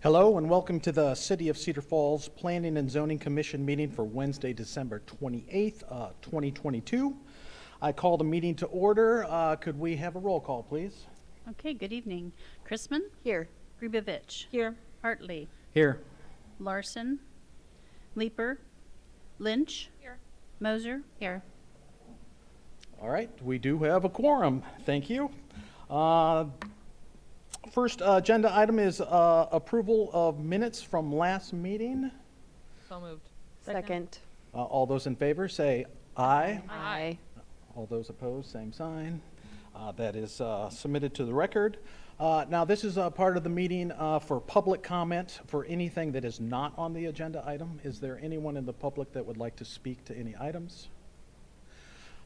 Hello and welcome to the City of Cedar Falls Planning and Zoning Commission meeting for Wednesday, December 28th, 2022. I call the meeting to order. Could we have a roll call, please? Okay, good evening. Chrisman? Here. Gribovich? Here. Hartley? Here. Larson? Leeper? Lynch? Here. Moser? Here. All right, we do have a quorum. Thank you. First agenda item is approval of minutes from last meeting. So moved. Second. All those in favor say aye. Aye. All those opposed, same sign. That is submitted to the record. Now, this is part of the meeting for public comment for anything that is not on the agenda item. Is there anyone in the public that would like to speak to any items?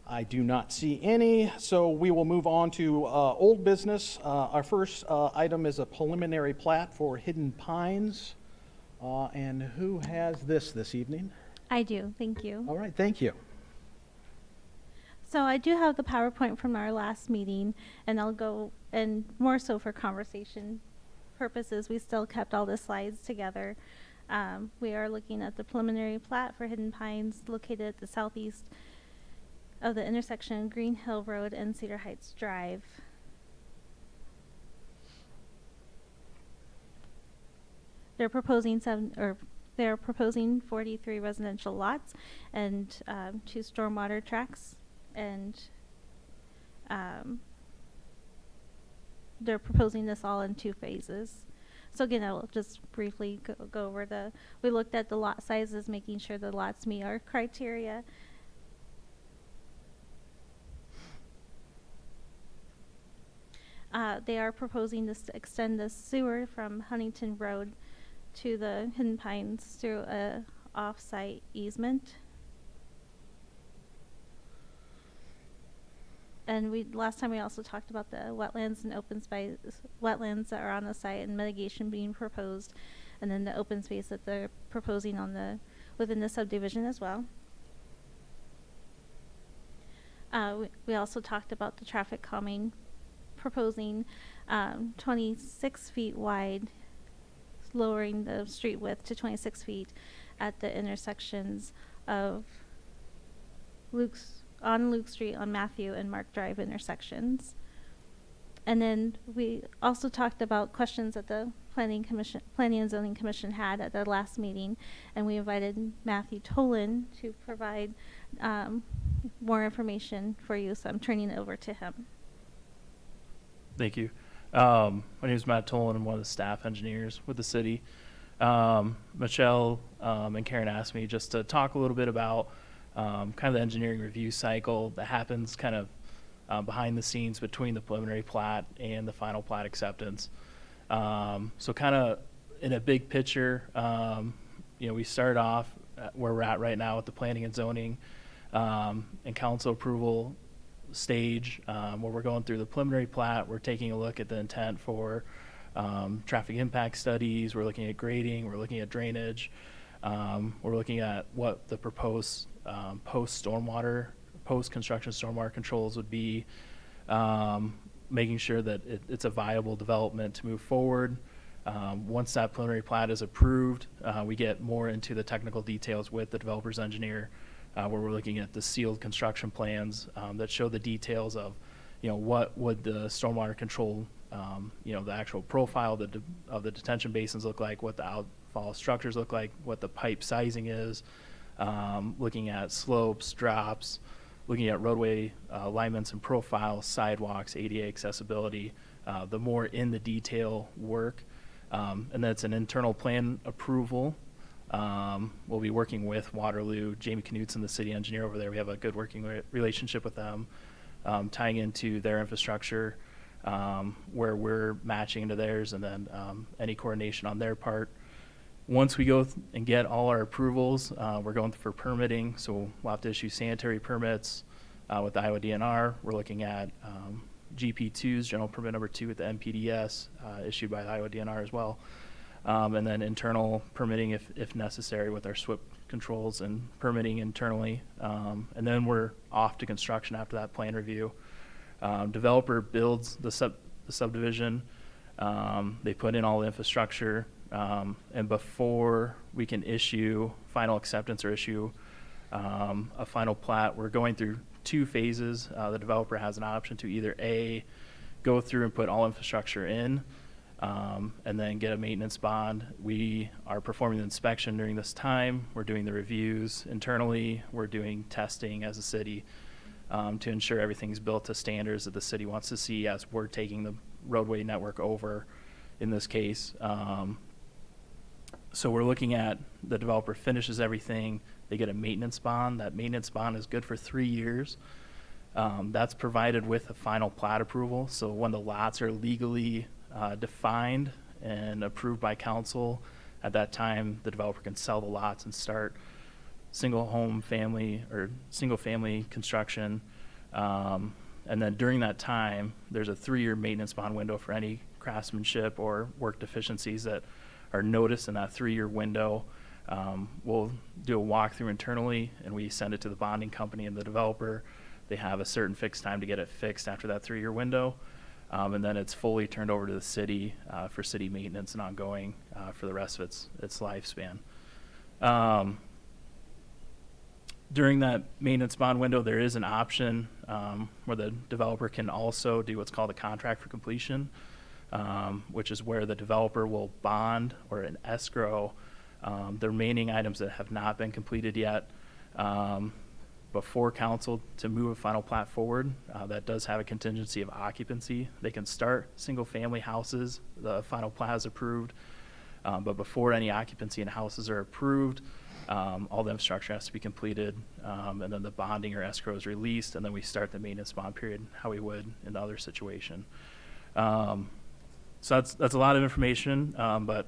I do not see any, so we will move on to old business. Our first item is a preliminary plat for Hidden Pines. And who has this evening? I do, thank you. All right, thank you. So I do have the PowerPoint from our last meeting, and I'll go, and more so for conversation purposes, we still kept all the slides together. We are looking at the preliminary plat for Hidden Pines located at the southeast of the intersection Green Hill Road and Cedar Heights Drive. They're proposing 43 residential lots and 2 stormwater tracts, and they're proposing this all in 2 phases. So again, I'll just briefly go over we looked at the lot sizes, making sure the lots meet our criteria. They are proposing to extend the sewer from Huntington Road to the Hidden Pines through a off-site easement. And last time we also talked about the wetlands and open space, wetlands that are on the site and mitigation being proposed, and then the open space that they're proposing within the subdivision as well. We also talked about the traffic calming, proposing 26 feet wide, lowering the street width to 26 feet at the intersections of Luke Street on Matthew and Mark Drive intersections. And then we also talked about questions that the Planning and Zoning Commission had at their last meeting, and we invited Matthew Tolan to provide more information for you, so I'm turning it over to him. Thank you. My name is Matt Tolan. I'm one of the staff engineers with the city. Michelle and Karen asked me just to talk a little bit about kind of the engineering review cycle that happens kind of behind the scenes between the preliminary plat and the final plat acceptance. So kind of in a big picture, we start off where we're at right now with the planning and zoning and council approval stage, where we're going through the preliminary plat. We're taking a look at the intent for traffic impact studies. We're looking at grading. We're looking at drainage. We're looking at what the proposed post-construction stormwater controls would be, making sure that it's a viable development to move forward. Once that preliminary plat is approved, we get more into the technical details with the developer's engineer, where we're looking at the sealed construction plans that show the details of, what would the stormwater control, the actual profile of the detention basins look like, what the outfall structures look like, what the pipe sizing is, looking at slopes, drops, looking at roadway alignments and profiles, sidewalks, ADA accessibility, the more in the detail work. And that's an internal plan approval. We'll be working with Waterloo, Jamie Knutson, the city engineer over there. We have a good working relationship with them, tying into their infrastructure, where we're matching into theirs, and then any coordination on their part. Once we go and get all our approvals, we're going for permitting, so we'll have to issue sanitary permits with the Iowa DNR. We're looking at GP2s, general permit number 2 with the MPDS, issued by the Iowa DNR as well. And then internal permitting if necessary with our SWIP controls and permitting internally. And then we're off to construction after that plan review. Developer builds the subdivision. They put in all the infrastructure. And before we can issue final acceptance or issue a final plat, we're going through two phases. The developer has an option to either A, go through and put all infrastructure in, and then get a maintenance bond. We are performing the inspection during this time. We're doing the reviews internally. We're doing testing as a city to ensure everything's built to standards that the city wants to see as we're taking the roadway network over in this case. So we're looking at the developer finishes everything. They get a maintenance bond. That maintenance bond is good for 3 years. That's provided with a final plat approval. So when the lots are legally defined and approved by council, at that time, the developer can sell the lots and start single family construction. And then during that time, there's a 3-year maintenance bond window for any craftsmanship or work deficiencies that are noticed in that 3-year window. We'll do a walkthrough internally, and we send it to the bonding company and the developer. They have a certain fixed time to get it fixed after that 3-year window. And then it's fully turned over to the city for city maintenance and ongoing for the rest of its lifespan. During that maintenance bond window, there is an option where the developer can also do what's called a contract for completion, which is where the developer will bond or an escrow the remaining items that have not been completed yet before council to move a final plat forward. That does have a contingency of occupancy. They can start single-family houses. The final plat is approved. But before any occupancy in houses are approved, all the infrastructure has to be completed, and then the bonding or escrow is released, and then we start the maintenance bond period how we would in the other situation. So that's a lot of information, but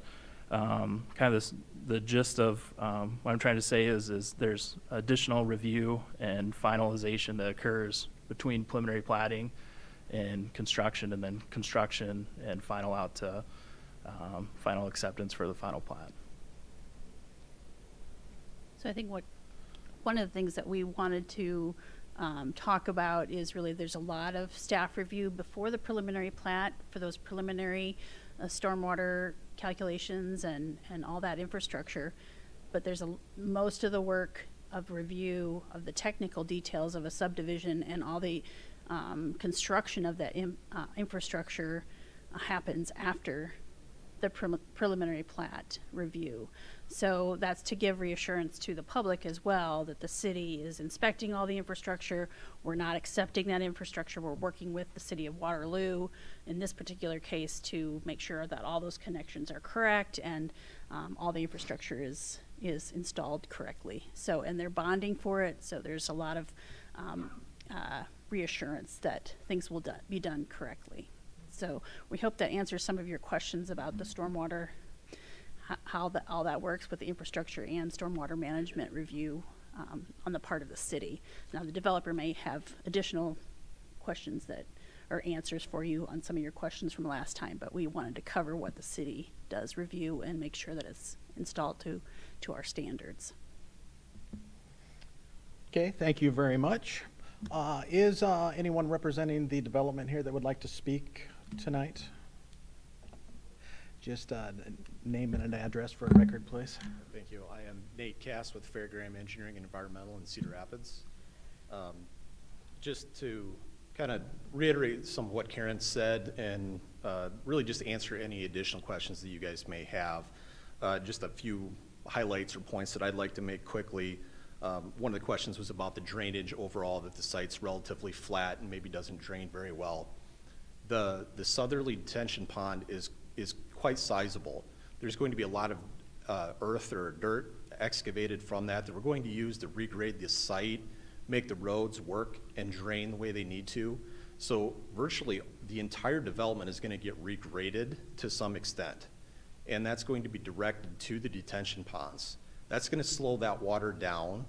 kind of the gist of what I'm trying to say is there's additional review and finalization that occurs between preliminary platting and then construction and final out to final acceptance for the final plat. So I think one of the things that we wanted to talk about is really there's a lot of staff review before the preliminary plat for those preliminary stormwater calculations and all that infrastructure. But there's most of the work of review of the technical details of a subdivision and all the construction of that infrastructure happens after the preliminary plat review. So that's to give reassurance to the public as well that the city is inspecting all the infrastructure. We're not accepting that infrastructure. We're working with the city of Waterloo in this particular case to make sure that all those connections are correct and all the infrastructure is installed correctly. So, and they're bonding for it, so there's a lot of reassurance that things will be done correctly. So we hope that answers some of your questions about the stormwater, how all that works with the infrastructure and stormwater management review on the part of the city. Now the developer may have additional questions that or answers for you on some of your questions from last time, but we wanted to cover what the city does review and make sure that it's installed to our standards. Okay, thank you very much. Is anyone representing the development here that would like to speak tonight? Just name and an address for a record, please. Thank you. I am Nate Cass with Fairgram Engineering and Environmental in Cedar Rapids. Just to kind of reiterate some of what Karen said and really just answer any additional questions that you guys may have. Just a few highlights or points that I'd like to make quickly. One of the questions was about the drainage overall, that the site's relatively flat and maybe doesn't drain very well. The southerly detention pond is quite sizable. There's going to be a lot of earth or dirt excavated from that we're going to use to regrade the site, make the roads work and drain the way they need to. So virtually the entire development is going to get regraded to some extent, and that's going to be directed to the detention ponds. That's going to slow that water down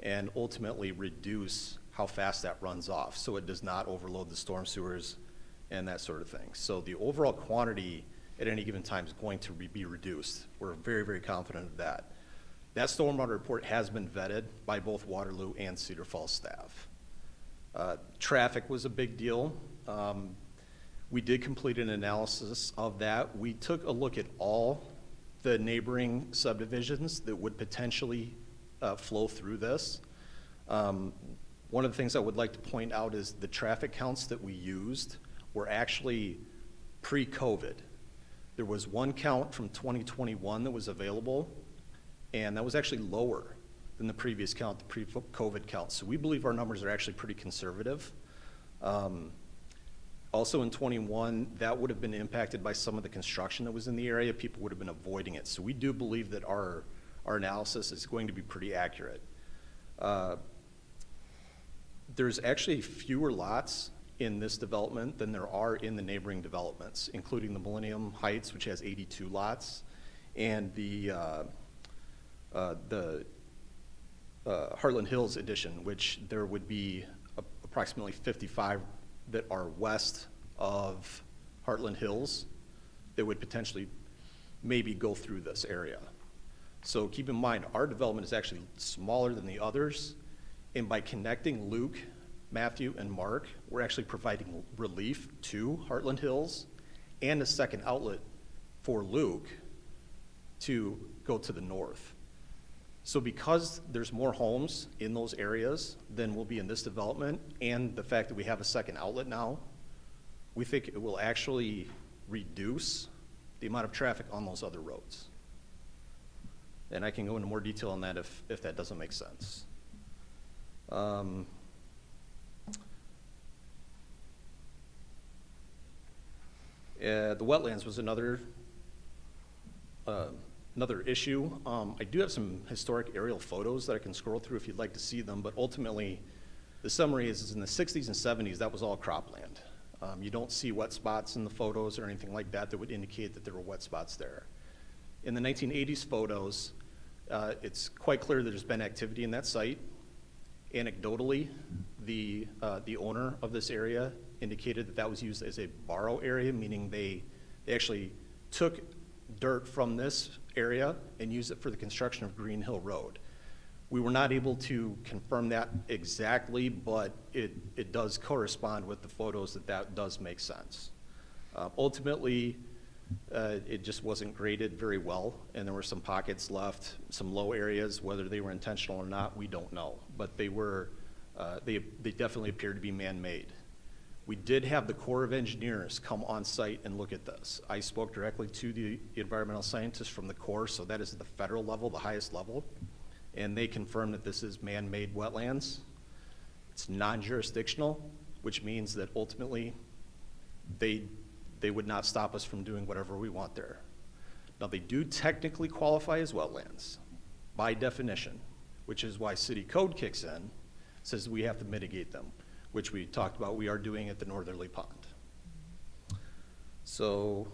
and ultimately reduce how fast that runs off so it does not overload the storm sewers and that sort of thing. So the overall quantity at any given time is going to be reduced. We're very, very confident of that. That stormwater report has been vetted by both Waterloo and Cedar Falls staff. Traffic was a big deal. We did complete an analysis of that. We took a look at all the neighboring subdivisions that would potentially flow through this. One of the things I would like to point out is the traffic counts that we used were actually pre-COVID. There was one count from 2021 that was available, and that was actually lower than the previous count, the pre-COVID count. So we believe our numbers are actually pretty conservative. Also in 21, that would have been impacted by some of the construction that was in the area. People would have been avoiding it. So we do believe that our analysis is going to be pretty accurate. There's actually fewer lots in this development than there are in the neighboring developments, including the Millennium Heights, which has 82 lots, and the Heartland Hills addition, which there would be approximately 55 that are west of Heartland Hills that would potentially maybe go through this area. So keep in mind, our development is actually smaller than the others, and by connecting Luke, Matthew, and Mark, we're actually providing relief to Heartland Hills and a second outlet for Luke to go to the north. So because there's more homes in those areas than will be in this development, and the fact that we have a second outlet now, we think it will actually reduce the amount of traffic on those other roads. And I can go into more detail on that if that doesn't make sense. The wetlands was another issue. I do have some historic aerial photos that I can scroll through if you'd like to see them, but ultimately, the summary is in the 60s and 70s, that was all cropland. You don't see wet spots in the photos or anything like that that would indicate that there were wet spots there. In the 1980s photos, it's quite clear that there's been activity in that site. Anecdotally, the owner of this area indicated that that was used as a borrow area, meaning they actually took dirt from this area and used it for the construction of Green Hill Road. We were not able to confirm that exactly, but it does correspond with the photos that does make sense. Ultimately, it just wasn't graded very well, and there were some pockets left, some low areas. Whether they were intentional or not, we don't know. But they were, they definitely appeared to be man-made. We did have the Corps of Engineers come on site and look at this. I spoke directly to the environmental scientists from the Corps, so that is the federal level, the highest level, and they confirmed that this is man-made wetlands. It's non-jurisdictional, which means that ultimately they would not stop us from doing whatever we want there. Now, they do technically qualify as wetlands by definition, which is why city code kicks in, says we have to mitigate them, which we talked about we are doing at the northerly pond. So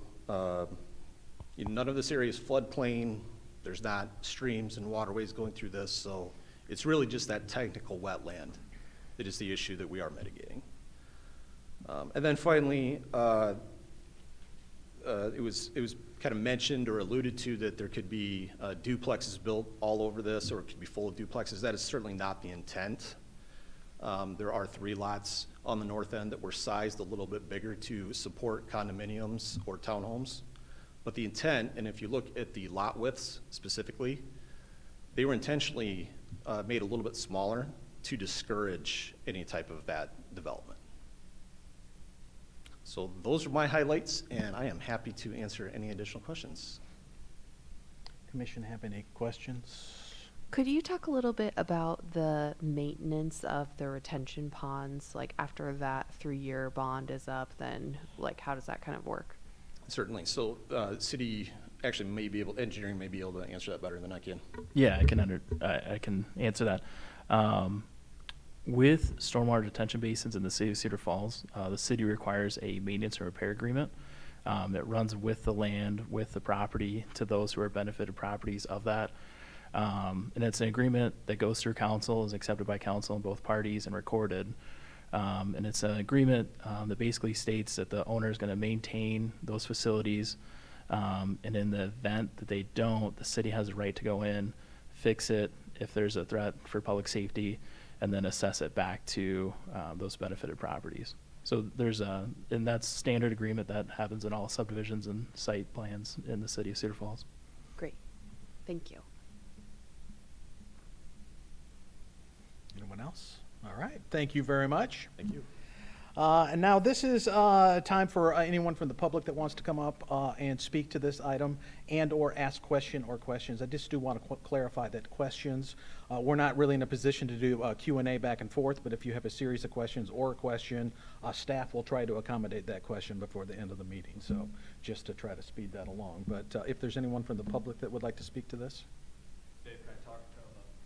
none of this area is floodplain. There's not streams and waterways going through this, so it's really just that technical wetland that is the issue that we are mitigating. And then finally, it was kind of mentioned or alluded to that there could be duplexes built all over this, or it could be full of duplexes. That is certainly not the intent. There are 3 lots on the north end that were sized a little bit bigger to support condominiums or townhomes. But the intent, and if you look at the lot widths specifically, they were intentionally made a little bit smaller to discourage any type of that development. So those are my highlights, and I am happy to answer any additional questions. Commission have any questions? Could you talk a little bit about the maintenance of the retention ponds? Like after that 3-year bond is up, then like how does that kind of work? Certainly. So city actually may be able, engineering may be able to answer that better than I can. Yeah, I can answer that. With stormwater detention basins in the city of Cedar Falls, the city requires a maintenance and repair agreement that runs with the land, with the property, to those who are benefited properties of that. And it's an agreement that goes through council, is accepted by council and both parties and recorded. And it's an agreement that basically states that the owner is going to maintain those facilities. And in the event that they don't, the city has a right to go in, fix it if there's a threat for public safety, and then assess it back to those benefited properties. So and that's standard agreement that happens in all subdivisions and site plans in the city of Cedar Falls. Great. Thank you. Anyone else? All right, thank you very much. Thank you. And now this is time for anyone from the public that wants to come up and speak to this item and/or ask questions. I just do want to clarify that questions, we're not really in a position to do Q&A back and forth, but if you have a series of questions or a question, staff will try to accommodate that question before the end of the meeting. So just to try to speed that along. But if there's anyone from the public that would like to speak to this? Dave, can I talk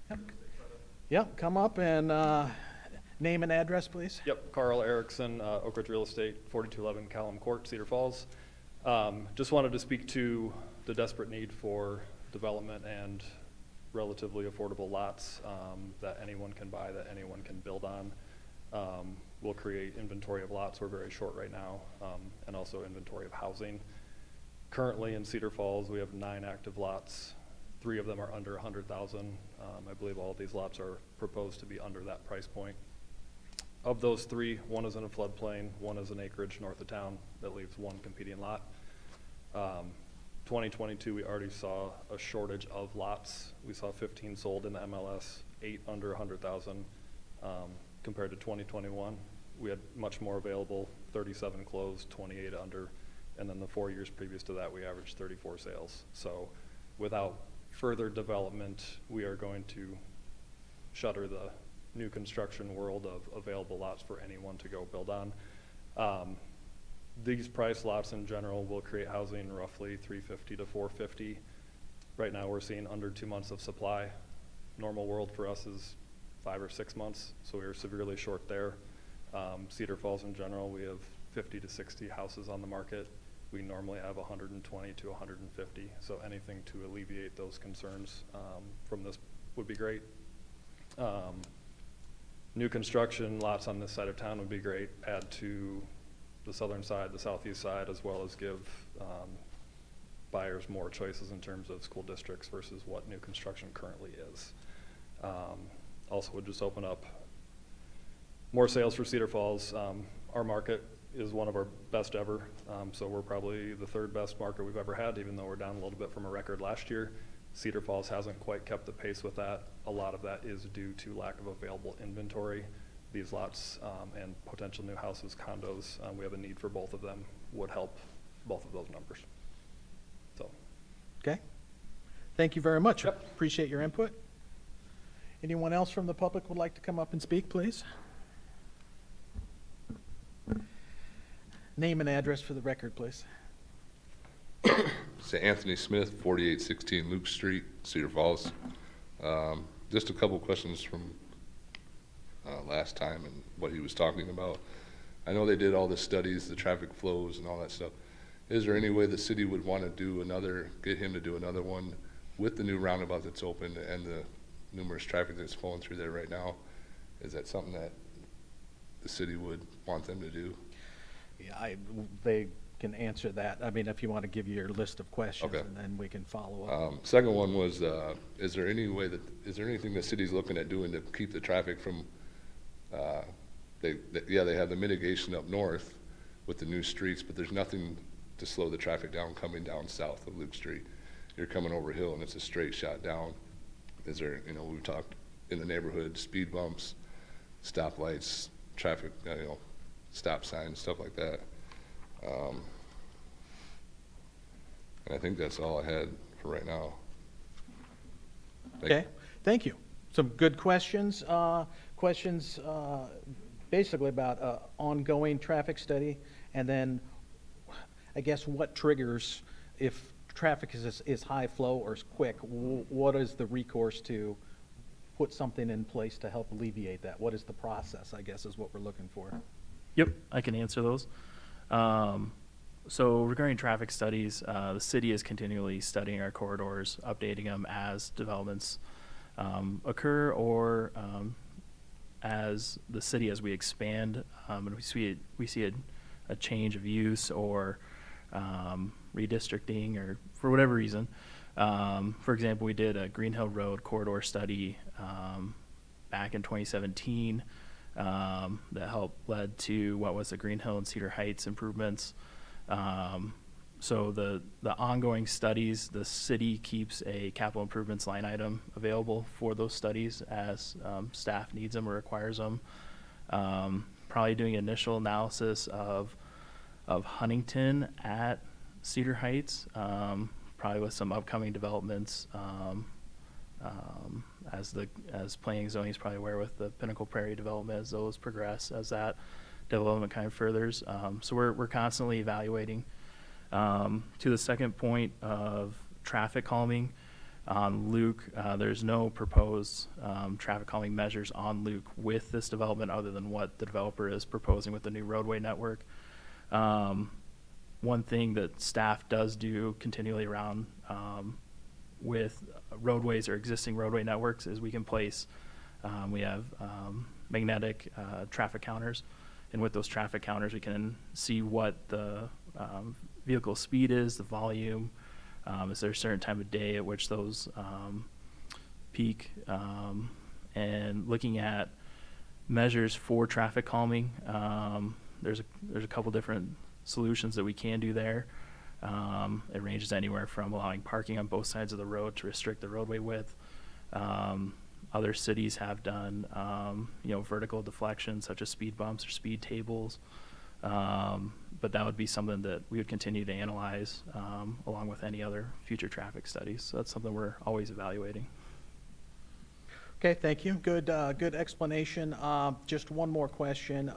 to him? Yep, come up and name and address, please. Yep, Carl Erickson, Oak Ridge Real Estate, 4211 Callum Court, Cedar Falls. Just wanted to speak to the desperate need for development and relatively affordable lots that anyone can buy, that anyone can build on. We'll create inventory of lots. We're very short right now, and also inventory of housing. Currently in Cedar Falls, we have 9 active lots. 3 of them are under 100,000. I believe all of these lots are proposed to be under that price point. Of those 3, 1 is in a floodplain, 1 is an acreage north of town. That leaves 1 competing lot. 2022, we already saw a shortage of lots. We saw 15 sold in the MLS, 8 under 100,000. Compared to 2021, we had much more available, 37 closed, 28 under, and then the 4 years previous to that, we averaged 34 sales. So without further development, we are going to shutter the new construction world of available lots for anyone to go build on. These price lots in general will create housing roughly 350 to 450. Right now we're seeing under 2 months of supply. Normal world for us is 5 or 6 months, so we are severely short there. Cedar Falls in general, we have 50 to 60 houses on the market. We normally have 120 to 150, so anything to alleviate those concerns from this would be great. New construction lots on this side of town would be great. Add to the southern side, the southeast side, as well as give buyers more choices in terms of school districts versus what new construction currently is. Also would just open up more sales for Cedar Falls. Our market is one of our best ever, so we're probably the 3rd best market we've ever had, even though we're down a little bit from a record last year. Cedar Falls hasn't quite kept the pace with that. A lot of that is due to lack of available inventory. These lots and potential new houses, condos, we have a need for both of them, would help both of those numbers. So, Okay. Thank you very much. Yep. Appreciate your input. Anyone else from the public would like to come up and speak, please? Name and address for the record, please. Say Anthony Smith, 4816 Luke Street, Cedar Falls. Just a couple questions from last time and what he was talking about. I know they did all the studies, the traffic flows and all that stuff. Is there any way the city would want to do get him to do another one with the new roundabout that's open and the numerous traffic that's flowing through there right now? Is that something that the city would want them to do? Yeah, they can answer that. I mean, if you want to give your list of questions, Okay. and then we can follow up. Second one was, is there anything the city's looking at doing to keep the traffic from, they have the mitigation up north with the new streets, but there's nothing to slow the traffic down coming down south of Luke Street. You're coming over hill and it's a straight shot down. Is there, we've talked in the neighborhood, speed bumps, stoplights, traffic, stop signs, stuff like that. And I think that's all I had for right now. Okay, thank you. Some good questions. Questions basically about ongoing traffic study, and then I guess what triggers if traffic is high flow or is quick, what is the recourse to put something in place to help alleviate that? What is the process, I guess, is what we're looking for. Yep, I can answer those. So regarding traffic studies, the city is continually studying our corridors, updating them as developments occur, or as the city, as we expand, and we see a change of use or redistricting, or for whatever reason. For example, we did a Green Hill Road corridor study back in 2017 that led to what was the Green Hill and Cedar Heights improvements. So the ongoing studies, the city keeps a capital improvements line item available for those studies as staff needs them or requires them. Probably doing initial analysis of Huntington at Cedar Heights, probably with some upcoming developments, as planning and zoning is probably aware with the Pinnacle Prairie development as those progress, as that development kind of furthers. So we're constantly evaluating. To the second point of traffic calming on Luke, there's no proposed traffic calming measures on Luke with this development other than what the developer is proposing with the new roadway network. One thing that staff does do continually around with roadways or existing roadway networks is we can place, we have magnetic traffic counters, and with those traffic counters we can see what the vehicle speed is, the volume, is there a certain time of day at which those peak, and looking at measures for traffic calming. There's a couple different solutions that we can do there. It ranges anywhere from allowing parking on both sides of the road to restrict the roadway width. Other cities have done, vertical deflections such as speed bumps or speed tables. But that would be something that we would continue to analyze along with any other future traffic studies. So that's something we're always evaluating. Okay, thank you. Good explanation. Just one more question.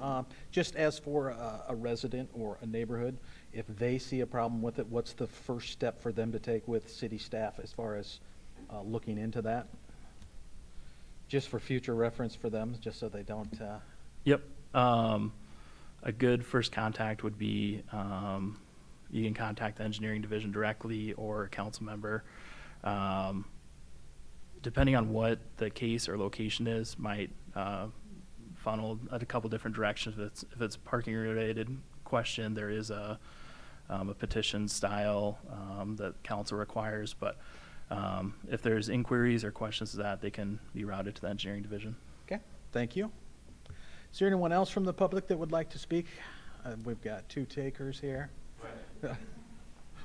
Just as for a resident or a neighborhood, if they see a problem with it, what's the first step for them to take with city staff as far as looking into that? Just for future reference for them, just so they don't. Yep. A good first contact would be you can contact the engineering division directly or a council member. Depending on what the case or location is, might funnel at a couple different directions. If it's parking related question, there is a petition style that council requires. But if there's inquiries or questions to that, they can be routed to the engineering division. Okay, thank you. Is there anyone else from the public that would like to speak? We've got 2 takers here.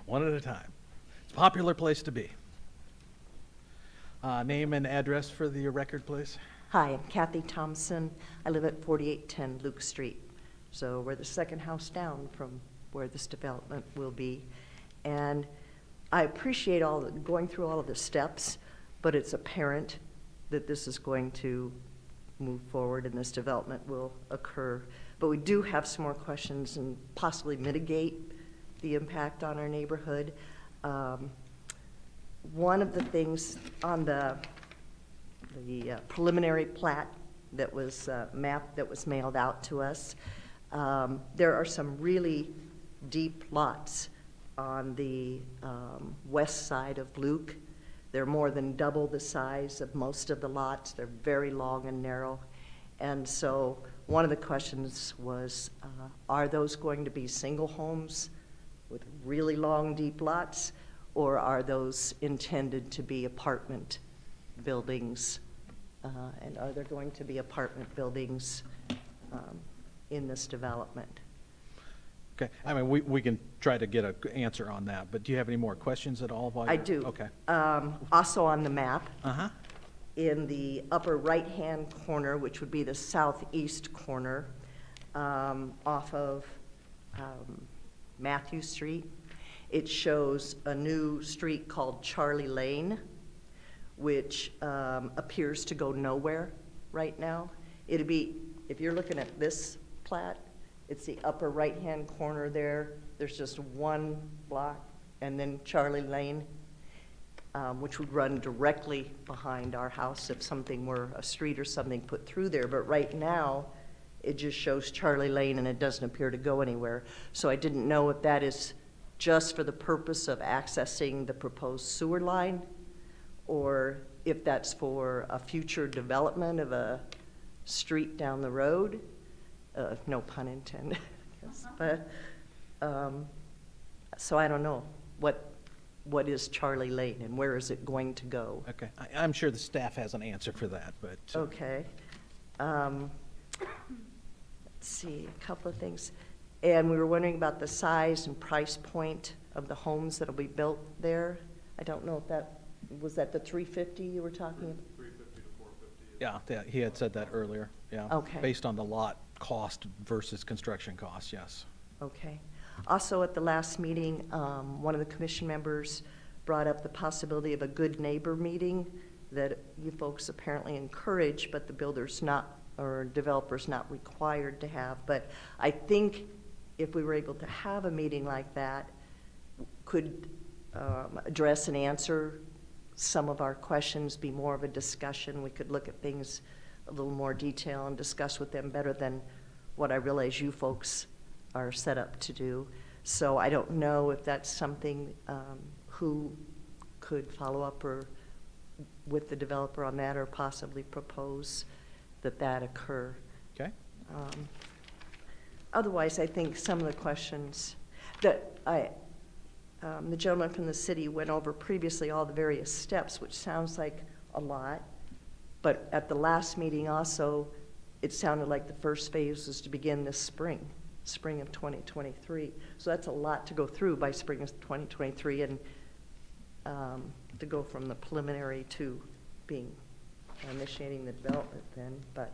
One at a time. It's a popular place to be. Name and address for the record, please. Hi, I'm Kathy Thompson. I live at 4810 Luke Street. So we're the second house down from where this development will be. And I appreciate going through all of the steps, but it's apparent that this is going to move forward and this development will occur. But we do have some more questions and possibly mitigate the impact on our neighborhood. One of the things on the preliminary plat that was map that was mailed out to us, there are some really deep lots on the west side of Luke. They're more than double the size of most of the lots. They're very long and narrow. And so one of the questions was, are those going to be single homes with really long, deep lots, or are those intended to be apartment buildings? And are there going to be apartment buildings in this development? Okay, I mean, we can try to get an answer on that, but do you have any more questions at all? I do. Okay. Also on the map, Uh-huh. in the upper right-hand corner, which would be the southeast corner, off of Matthew Street, it shows a new street called Charlie Lane, which appears to go nowhere right now. It'd be, if you're looking at this plat, it's the upper right-hand corner there. There's just one block, and then Charlie Lane, which would run directly behind our house if something were a street or something put through there. But right now, it just shows Charlie Lane, and it doesn't appear to go anywhere. So I didn't know if that is just for the purpose of accessing the proposed sewer line, or if that's for a future development of a street down the road. No pun intended, I guess. But, so I don't know what is Charlie Lane and where is it going to go? Okay, I'm sure the staff has an answer for that, but. Okay. Let's see, a couple of things. And we were wondering about the size and price point of the homes that'll be built there. I don't know if that, was that the 350 you were talking about? 350 to 450. Yeah, he had said that earlier, yeah. Okay. Based on the lot cost versus construction costs, yes. Okay. Also, at the last meeting, one of the commission members brought up the possibility of a good neighbor meeting that you folks apparently encourage, but the builder's not, or developer's not required to have. But I think if we were able to have a meeting like that, could address and answer some of our questions, be more of a discussion. We could look at things a little more detail and discuss with them better than what I realize you folks are set up to do. So I don't know if that's something who could follow up or with the developer on that, or possibly propose that occur. Okay? Otherwise, I think some of the questions that the gentleman from the city went over previously, all the various steps, which sounds like a lot. But at the last meeting also, it sounded like the first phase was to begin this spring of 2023. So that's a lot to go through by spring of 2023, and to go from the preliminary to being initiating the development then. But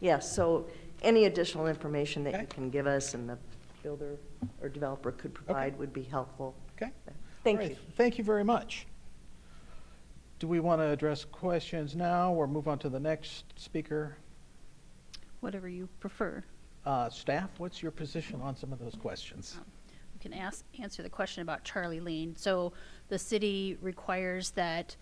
yeah, so any additional information that you can give us and the builder or developer could provide would be helpful. Okay? Thank All right. you. Thank you very much. Do we want to address questions now or move on to the next speaker? Whatever you prefer. Staff, what's your position on some of those questions? We can answer the question about Charlie Lane. So the city requires that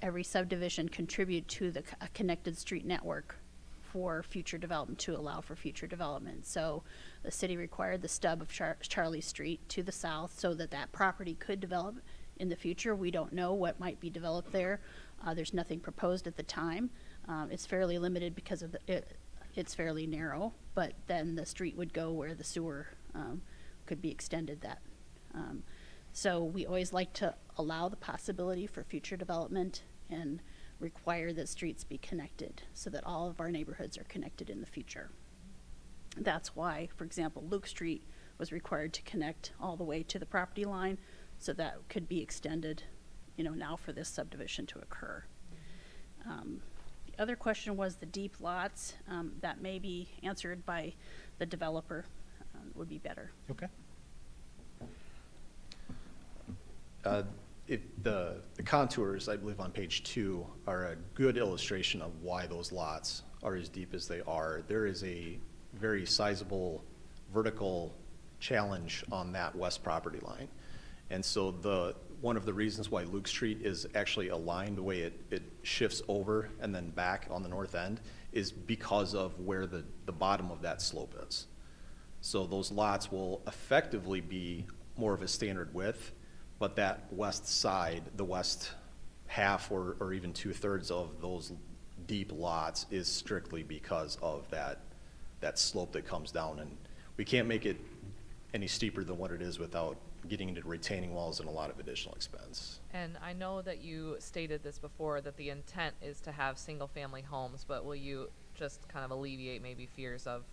every subdivision contribute to the connected street network for future development, to allow for future development. So the city required the stub of Charlie Street to the south so that that property could develop in the future. We don't know what might be developed there. There's nothing proposed at the time. It's fairly limited because of it's fairly narrow, but then the street would go where the sewer could be extended that. So we always like to allow the possibility for future development and require that streets be connected so that all of our neighborhoods are connected in the future. That's why, for example, Luke Street was required to connect all the way to the property line so that could be extended, now for this subdivision to occur. The other question was the deep lots. That may be answered by the developer, would be better. Okay. The contours, I believe on page 2, are a good illustration of why those lots are as deep as they are. There is a very sizable vertical challenge on that west property line. And so one of the reasons why Luke Street is actually aligned the way it shifts over and then back on the north end is because of where the bottom of that slope is. So those lots will effectively be more of a standard width, but that west side, the west half or even 2/3 of those deep lots is strictly because of that slope that comes down. And we can't make it any steeper than what it is without getting into retaining walls and a lot of additional expense. And I know that you stated this before, that the intent is to have single-family homes, but will you just kind of alleviate maybe fears of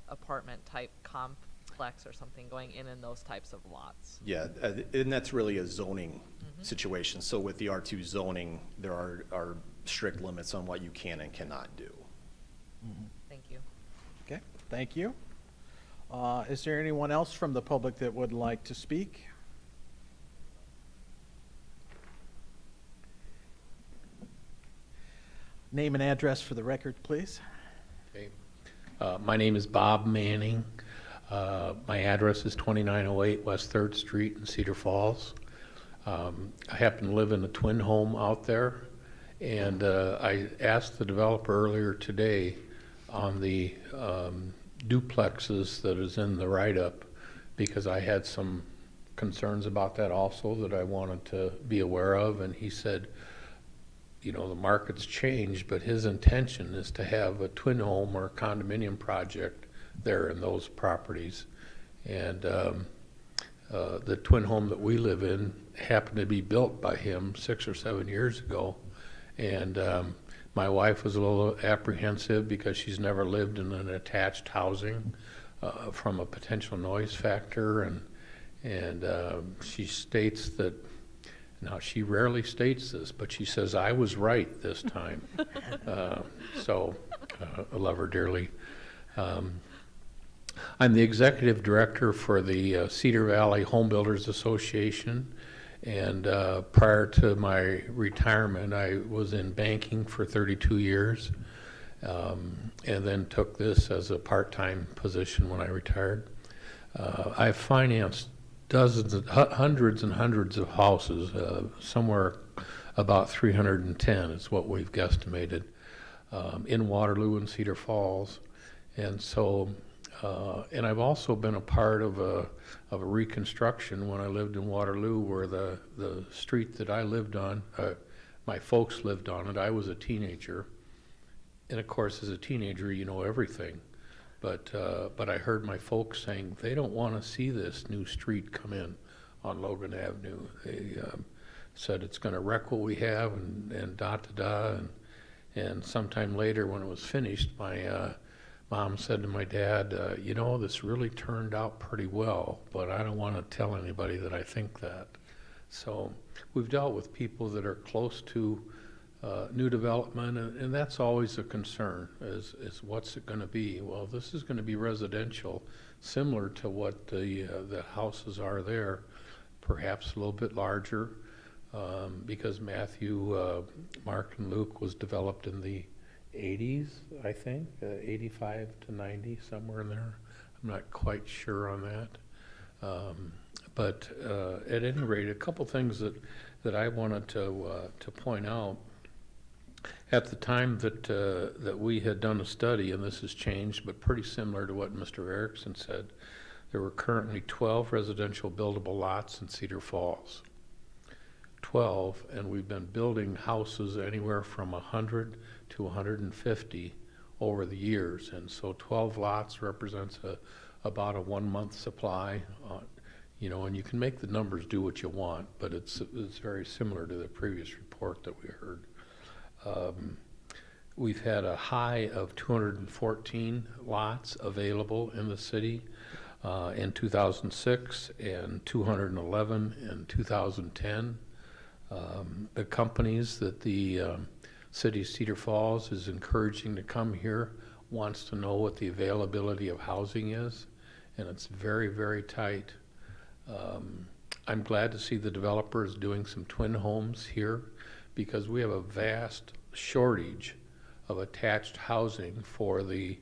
apartment-type complex or something going in those types of lots? Yeah, and that's really a zoning situation. So with the R2 zoning, there are strict limits on what you can and cannot do. Thank you. Okay, thank you. Is there anyone else from the public that would like to speak? Name and address for the record, please. Okay. My name is Bob Manning. My address is 2908 West 3rd Street in Cedar Falls. I happen to live in a twin home out there, and I asked the developer earlier today on the duplexes that is in the write-up, because I had some concerns about that also that I wanted to be aware of, and he said, the market's changed, but his intention is to have a twin home or condominium project there in those properties. And the twin home that we live in happened to be built by him 6 or 7 years ago. And my wife was a little apprehensive because she's never lived in an attached housing from a potential noise factor. And she states that, now she rarely states this, but she says, I was right this time. So I love her dearly. I'm the executive director for the Cedar Valley Home Builders Association. And prior to my retirement, I was in banking for 32 years, and then took this as a part-time position when I retired. I've financed dozens, hundreds and hundreds of houses, somewhere about 310 is what we've guesstimated, in Waterloo and Cedar Falls. And so, and I've also been a part of a reconstruction when I lived in Waterloo, where the street that I lived on, my folks lived on it. I was a teenager. And of course, as a teenager, you know everything. But I heard my folks saying they don't want to see this new street come in on Logan Avenue. They said it's going to wreck what we have, and da-da-da. And sometime later, when it was finished, my Mom said to my dad, you know, this really turned out pretty well, but I don't want to tell anybody that I think that. So we've dealt with people that are close to new development, and that's always a concern, is what's it going to be? Well, this is going to be residential, similar to what the houses are there, perhaps a little bit larger, because Matthew, Mark, and Luke was developed in the 80s, I think, 85 to 90, somewhere in there. I'm not quite sure on that. But at any rate, a couple things that I wanted to point out. At the time that we had done a study, and this has changed, but pretty similar to what Mr. Erickson said, there were currently 12 residential buildable lots in Cedar Falls. 12, and we've been building houses anywhere from 100 to 150 over the years, and so 12 lots represents about a 1 month supply, you know, and you can make the numbers do what you want, but it's very similar to the previous report that we heard. We've had a high of 214 lots available in the city in 2006 and 211 in 2010. The companies that the city of Cedar Falls is encouraging to come here wants to know what the availability of housing is, and it's very, very tight. I'm glad to see the developers doing some twin homes here, because we have a vast shortage of attached housing for the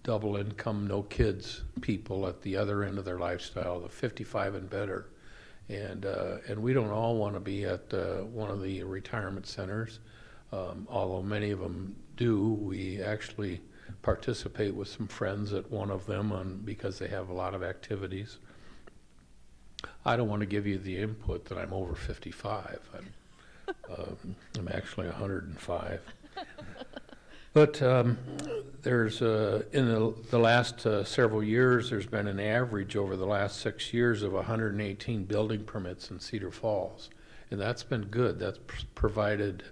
double income, no kids people at the other end of their lifestyle, the 55 and better. And we don't all want to be at one of the retirement centers, although many of them do. We actually participate with some friends at one of them because they have a lot of activities. I don't want to give you the input that I'm over 55. I'm actually 105. But there's, in the last several years, there's been an average over the last 6 years of 118 building permits in Cedar Falls. And that's been good. That's provided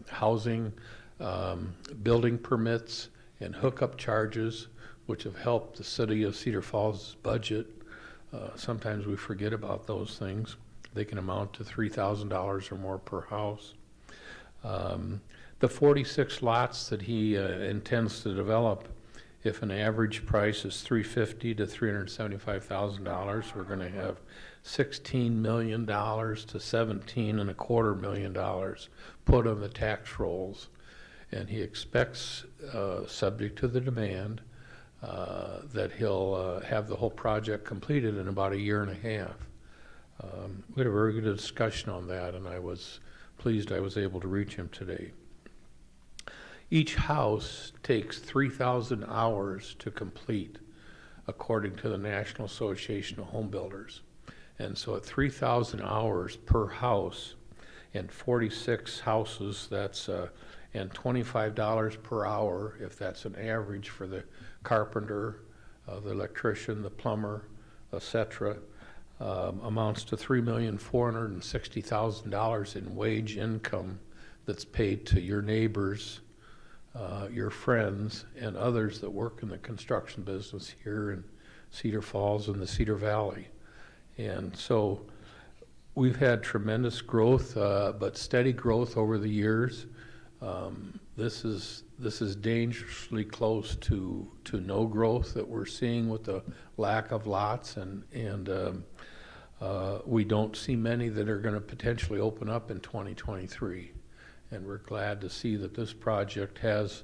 housing, building permits, and hookup charges, which have helped the city of Cedar Falls' budget. Sometimes we forget about those things. They can amount to $3,000 or more per house. The 46 lots that he intends to develop, if an average price is $350,000 to $375,000, we're going to have $16 million to $17.25 million put on the tax rolls. And he expects, subject to the demand, that he'll have the whole project completed in about 1.5 years. We had a very good discussion on that, and I was pleased I was able to reach him today. Each house takes 3,000 hours to complete, according to the National Association of Home Builders. And so at 3,000 hours per house and 46 houses, that's and $25 per hour, if that's an average for the carpenter, the electrician, the plumber, etc., amounts to $3,460,000 in wage income that's paid to your neighbors, your friends, and others that work in the construction business here in Cedar Falls and the Cedar Valley. And so we've had tremendous growth, but steady growth over the years. This is dangerously close to no growth that we're seeing with the lack of lots, and we don't see many that are going to potentially open up in 2023. And we're glad to see that this project has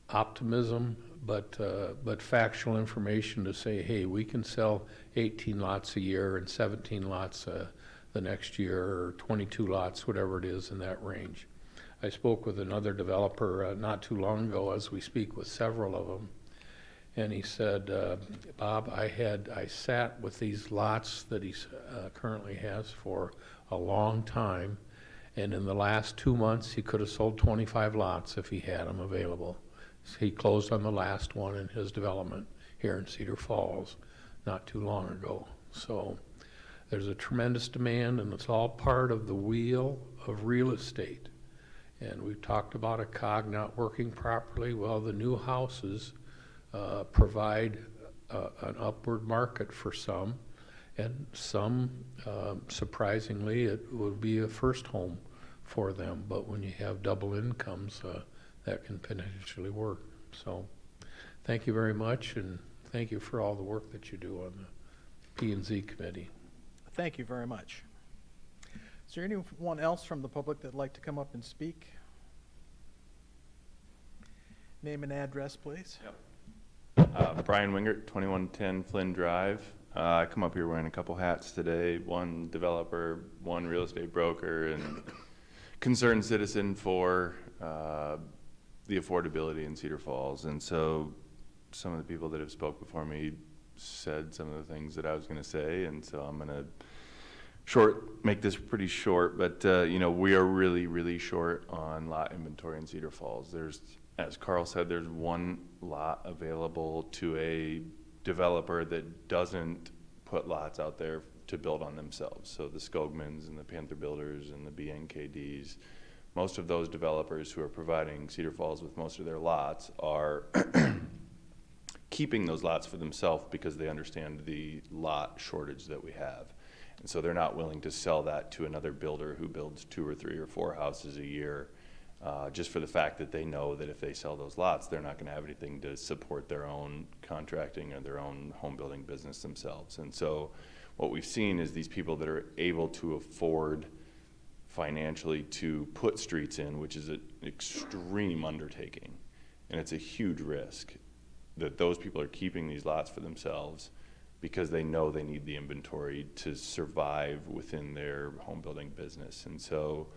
optimism, but factual information to say, hey, we can sell 18 lots a year and 17 lots the next year, or 22 lots, whatever it is in that range. I spoke with another developer not too long ago, as we speak with several of them, and he said, Bob, I sat with these lots that he currently has for a long time, and in the last 2 months he could have sold 25 lots if he had them available. He closed on the last one in his development here in Cedar Falls not too long ago. So there's a tremendous demand, and it's all part of the wheel of real estate. And we've talked about a cog not working properly. Well, the new houses provide an upward market for some, and some, surprisingly, it would be a first home for them. But when you have double incomes, that can potentially work. So thank you very much, and thank you for all the work that you do on the P&Z committee. Thank you very much. Is there anyone else from the public that'd like to come up and speak? Name and address, please. Yep. Brian Wingert, 2110 Flynn Drive. I come up here wearing a couple hats today, one developer, one real estate broker, and concerned citizen for the affordability in Cedar Falls. And so some of the people that have spoke before me said some of the things that I was going to say, and so I'm going to make this pretty short, but you know, we are really, really short on lot inventory in Cedar Falls. There's, as Carl said, there's one lot available to a developer that doesn't put lots out there to build on themselves. So the Skogmans and the Panther Builders and the BNKDs, most of those developers who are providing Cedar Falls with most of their lots are keeping those lots for themselves because they understand the lot shortage that we have. And so they're not willing to sell that to another builder who builds 2 or 3 or 4 houses a year, just for the fact that they know that if they sell those lots, they're not going to have anything to support their own contracting or their own home building business themselves. And so what we've seen is these people that are able to afford financially to put streets in, which is an extreme undertaking, and it's a huge risk, that those people are keeping these lots for themselves because they know they need the inventory to survive within their home building business. And so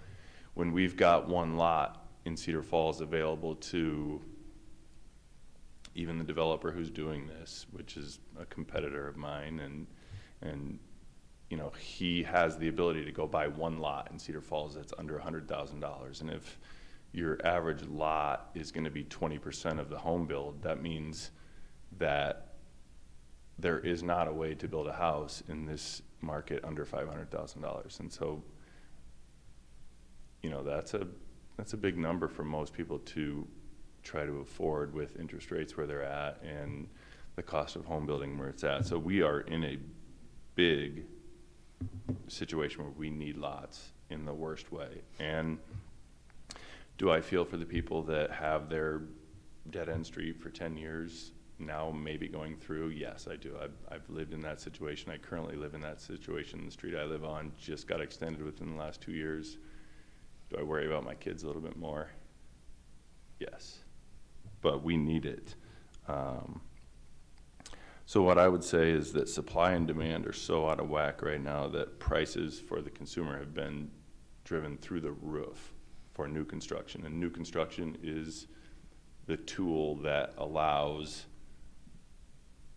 when we've got one lot in Cedar Falls available to even the developer who's doing this, which is a competitor of mine, and you know, he has the ability to go buy one lot in Cedar Falls that's under $100,000. And if your average lot is going to be 20% of the home build, that means that there is not a way to build a house in this market under $500,000. And so, you know, that's a big number for most people to try to afford with interest rates where they're at and the cost of home building where it's at. So we are in a big situation where we need lots in the worst way. And do I feel for the people that have their dead-end street for 10 years now maybe going through? Yes, I do. I've lived in that situation. I currently live in that situation. The street I live on just got extended within the last 2 years. Do I worry about my kids a little bit more? Yes, but we need it. So what I would say is that supply and demand are so out of whack right now that prices for the consumer have been driven through the roof for new construction. And new construction is the tool that allows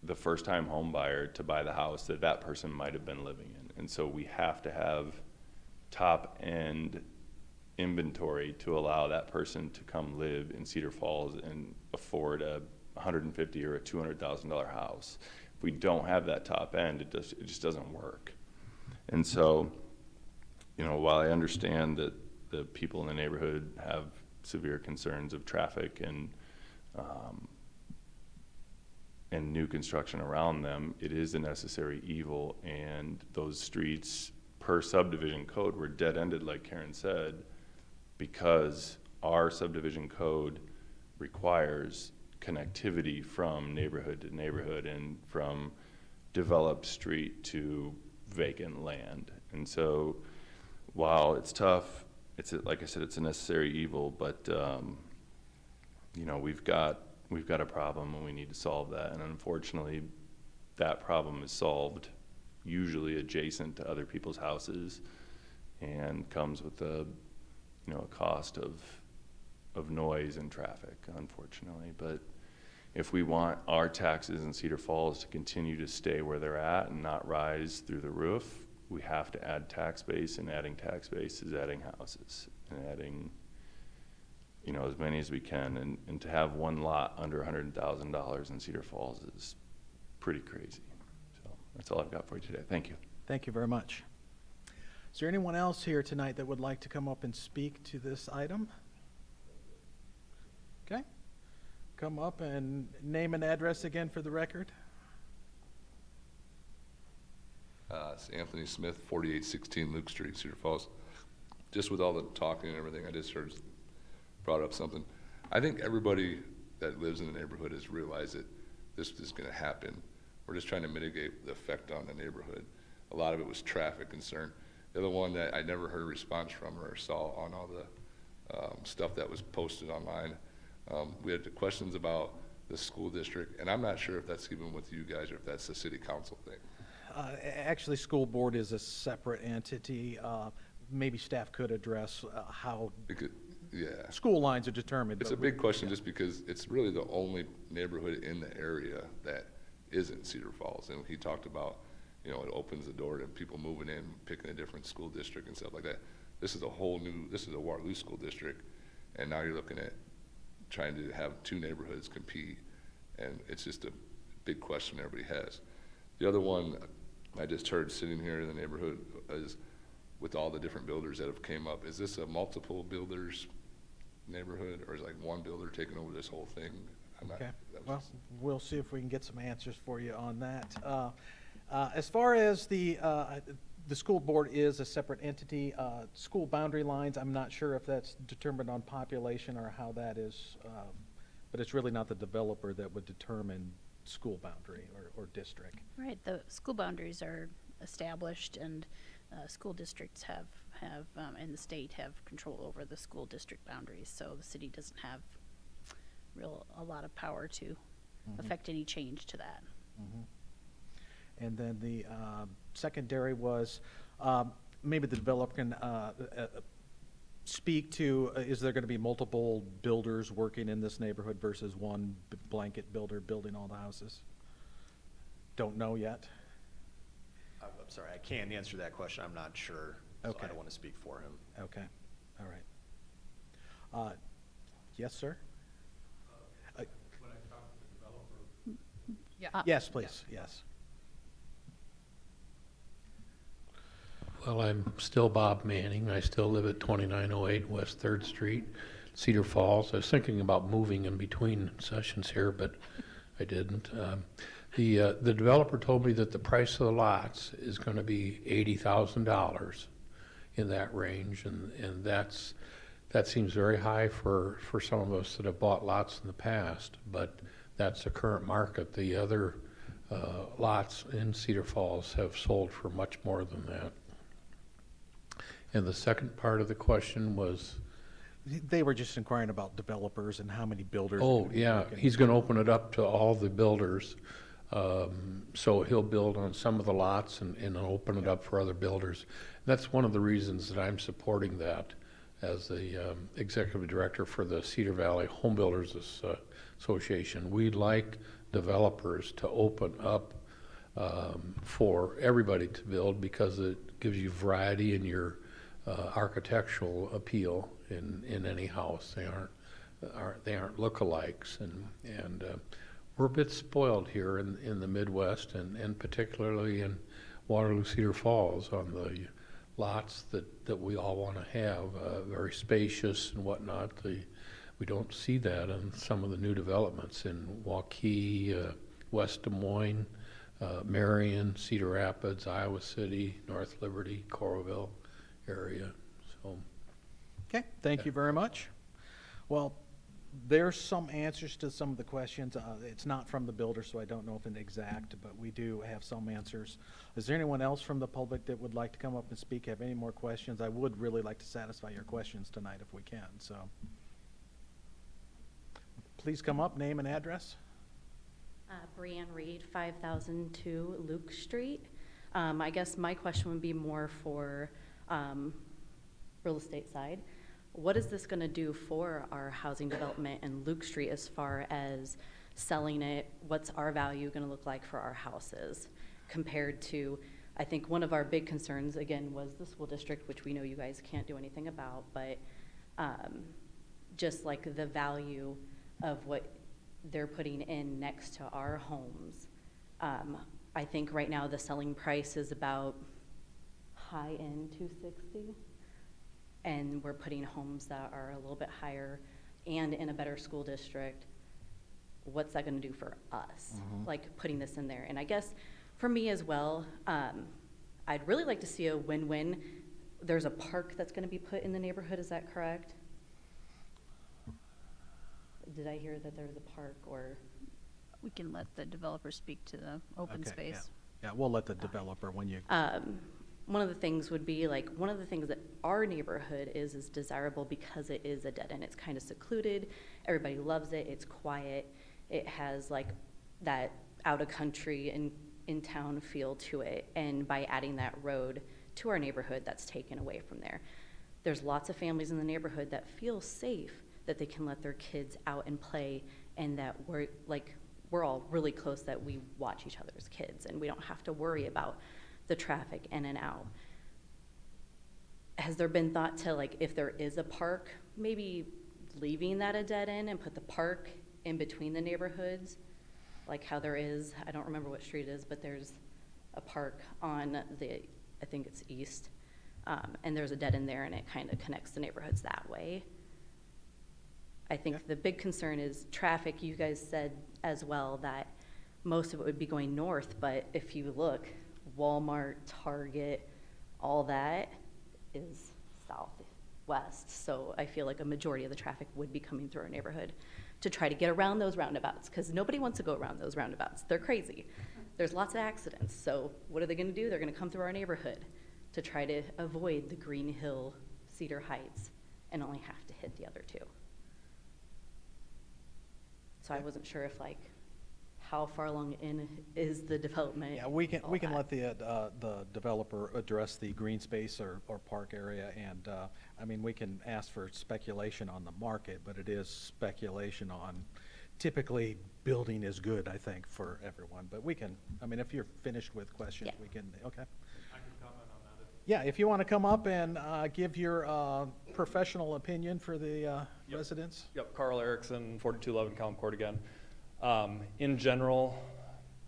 the first-time home buyer to buy the house that that person might have been living in. And so we have to have top-end inventory to allow that person to come live in Cedar Falls and afford a $150,000 or a $200,000 house. If we don't have that top end, it just doesn't work. And so, you know, while I understand that the people in the neighborhood have severe concerns of traffic and and new construction around them, it is a necessary evil, and those streets per subdivision code were dead-ended, like Karen said, because our subdivision code requires connectivity from neighborhood to neighborhood and from developed street to vacant land. And so while it's tough, like I said, it's a necessary evil, but you know, we've got a problem and we need to solve that. And unfortunately, that problem is solved usually adjacent to other people's houses and comes with a cost of noise and traffic, unfortunately. But if we want our taxes in Cedar Falls to continue to stay where they're at and not rise through the roof, we have to add tax base, and adding tax base is adding houses and adding, you know, as many as we can. And to have one lot under $100,000 in Cedar Falls is pretty crazy. So that's all I've got for you today. Thank you. Thank you very much. Is there anyone else here tonight that would like to come up and speak to this item? Okay. Come up and name and address again for the record. It's Anthony Smith, 4816 Luke Street, Cedar Falls. Just with all the talking and everything, I just brought up something. I think everybody that lives in the neighborhood has realized that this is going to happen. We're just trying to mitigate the effect on the neighborhood. A lot of it was traffic concern. The other one that I never heard a response from or saw on all the stuff that was posted online, we had the questions about the school district, and I'm not sure if that's even with you guys or if that's the city council thing. Actually, school board is a separate entity. Maybe staff could address how Yeah. school lines are determined. It's a big question just because it's really the only neighborhood in the area that isn't Cedar Falls. And he talked about, you know, it opens the door to people moving in, picking a different school district and stuff like that. This is a this is a Waterloo school district, and now you're looking at trying to have two neighborhoods compete, and it's just a big question everybody has. The other one I just heard sitting here in the neighborhood is, with all the different builders that have came up, is this a multiple builders neighborhood, or is like one builder taking over this whole thing? Okay, well, we'll see if we can get some answers for you on that. As far as the school board is a separate entity, school boundary lines, I'm not sure if that's determined on population or how that is, but it's really not the developer that would determine school boundary or district. Right, the school boundaries are established, and school districts have and the state have control over the school district boundaries, so the city doesn't have a lot of power to affect any change to that. And then the secondary was, maybe the developer can speak to, is there going to be multiple builders working in this neighborhood versus one blanket builder building all the houses? Don't know yet. I'm sorry, I can't answer that question. I'm not sure. So Okay. I don't want to speak for him. Okay, all right. Yes, sir? Yeah. Yes, please, yes. Well, I'm still Bob Manning. I still live at 2908 West 3rd Street, Cedar Falls. I was thinking about moving in between sessions here, but I didn't. The developer told me that the price of the lots is going to be $80,000 in that range, and that seems very high for some of us that have bought lots in the past, but that's the current market. The other lots in Cedar Falls have sold for much more than that. And the second part of the question was? They were just inquiring about developers and how many builders. Oh, yeah, he's gonna open it up to all the builders. So he'll build on some of the lots and open it up for other builders. That's one of the reasons that I'm supporting that as the executive director for the Cedar Valley Home Builders Association. We'd like developers to open up for everybody to build, because it gives you variety in your architectural appeal in any house. They aren't lookalikes, and we're a bit spoiled here in the Midwest, and particularly in Waterloo Cedar Falls on the lots that we all want to have, very spacious and whatnot. We don't see that in some of the new developments in Waukee, West Des Moines, Marion, Cedar Rapids, Iowa City, North Liberty, Coralville area, so. Okay, thank you very much. Well, there's some answers to some of the questions. It's not from the builder, so I don't know if it's exact, but we do have some answers. Is there anyone else from the public that would like to come up and speak, have any more questions? I would really like to satisfy your questions tonight if we can, so. Please come up, name and address. Brianne Reed, 5002 Luke Street. I guess my question would be more for real estate side. What is this going to do for our housing development in Luke Street as far as selling it? What's our value going to look like for our houses compared to, I think one of our big concerns, again, was the school district, which we know you guys can't do anything about, but just like the value of what they're putting in next to our homes. I think right now the selling price is about high end 260. And we're putting homes that are a little bit higher and in a better school district. What's that going to do for us? Like putting this in there. And I guess for me as well, I'd really like to see a win-win. There's a park that's going to be put in the neighborhood. Is that correct? Did I hear that there's a park or? We can let the developer speak to the open Okay, yeah. space. Yeah, we'll let the developer when you. One of the things would be like, one of the things that our neighborhood is desirable because it is a dead end. It's kind of secluded. Everybody loves it. It's quiet. It has like that out of country and in town feel to it. And by adding that road to our neighborhood, that's taken away from there. There's lots of families in the neighborhood that feel safe that they can let their kids out and play, and that we're all really close, that we watch each other's kids and we don't have to worry about the traffic in and out. Has there been thought to, like, if there is a park, maybe leaving that a dead end and put the park in between the neighborhoods, like how there is, I don't remember what street it is, but there's a park on the, I think it's east, and there's a dead end there and it kind of connects the neighborhoods that way. I think the big concern is traffic. You guys said as well that most of it would be going north, but if you look, Walmart, Target, all that is southwest. So I feel like a majority of the traffic would be coming through our neighborhood to try to get around those roundabouts, because nobody wants to go around those roundabouts. They're crazy. There's lots of accidents. So what are they going to do? They're going to come through our neighborhood to try to avoid the Green Hill, Cedar Heights, and only have to hit the other two. So I wasn't sure if, like, how far along in is the development? Yeah, we can all let that. the developer address the green space or park area, and I mean, we can ask for speculation on the market, but it is speculation on, typically building is good, I think, for everyone. But we can, I mean, if you're finished with questions, Yeah. we can, okay. I can comment on that. Yeah, if you want to come up and give your professional opinion for the residents. Yep, Carl Erickson, 4211 Calm Court again. In general,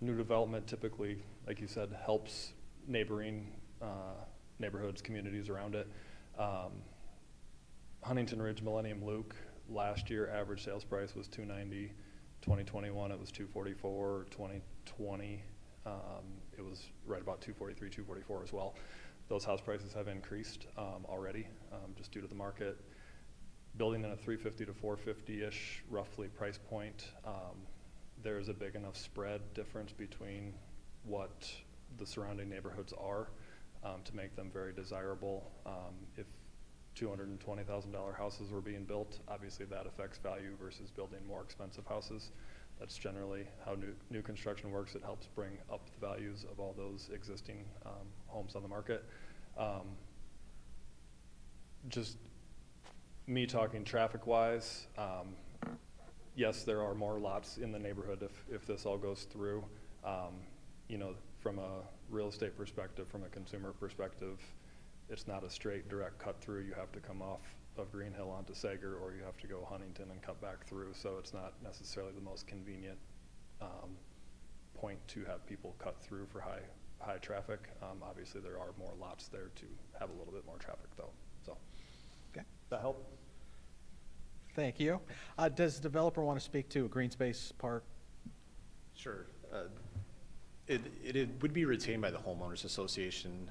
new development typically, like you said, helps neighboring neighborhoods, communities around it. Huntington Ridge, Millennium Luke, last year average sales price was $290. 2021 it was $244. 2020 it was right about $243, $244 as well. Those house prices have increased already just due to the market. Building in a 350 to 450-ish roughly price point, there's a big enough spread difference between what the surrounding neighborhoods are to make them very desirable. If $220,000 houses were being built, obviously that affects value versus building more expensive houses. That's generally how new construction works. It helps bring up the values of all those existing homes on the market. Just me talking traffic-wise, yes, there are more lots in the neighborhood if this all goes through. You know, from a real estate perspective, from a consumer perspective, it's not a straight direct cut through. You have to come off of Green Hill onto Sager, or you have to go Huntington and cut back through. So it's not necessarily the most convenient point to have people cut through for high traffic. Obviously, there are more lots there to have a little bit more traffic, though. So, Okay. does that help? Thank you. Does the developer want to speak to a green space park? Sure. It would be retained by the homeowners association.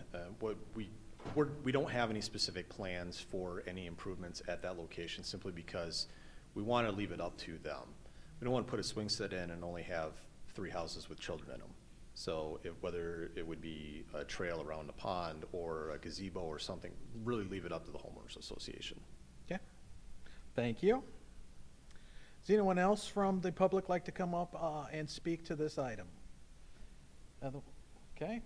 We don't have any specific plans for any improvements at that location simply because we want to leave it up to them. We don't want to put a swing set in and only have 3 houses with children in them. So whether it would be a trail around the pond or a gazebo or something, really leave it up to the homeowners association. Okay, thank you. Does anyone else from the public like to come up and speak to this item? Okay.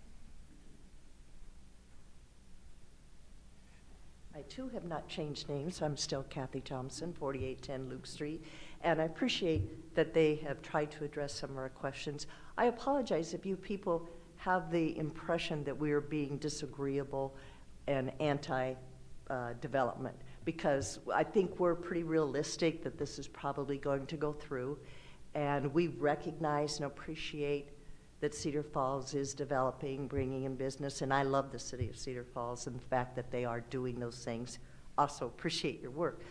I too have not changed names. I'm still Kathy Thompson, 4810 Luke Street, and I appreciate that they have tried to address some of our questions. I apologize if you people have the impression that we are being disagreeable and anti-development, because I think we're pretty realistic that this is probably going to go through, and we recognize and appreciate that Cedar Falls is developing, bringing in business, and I love the city of Cedar Falls and the fact that they are doing those things. Also appreciate your work.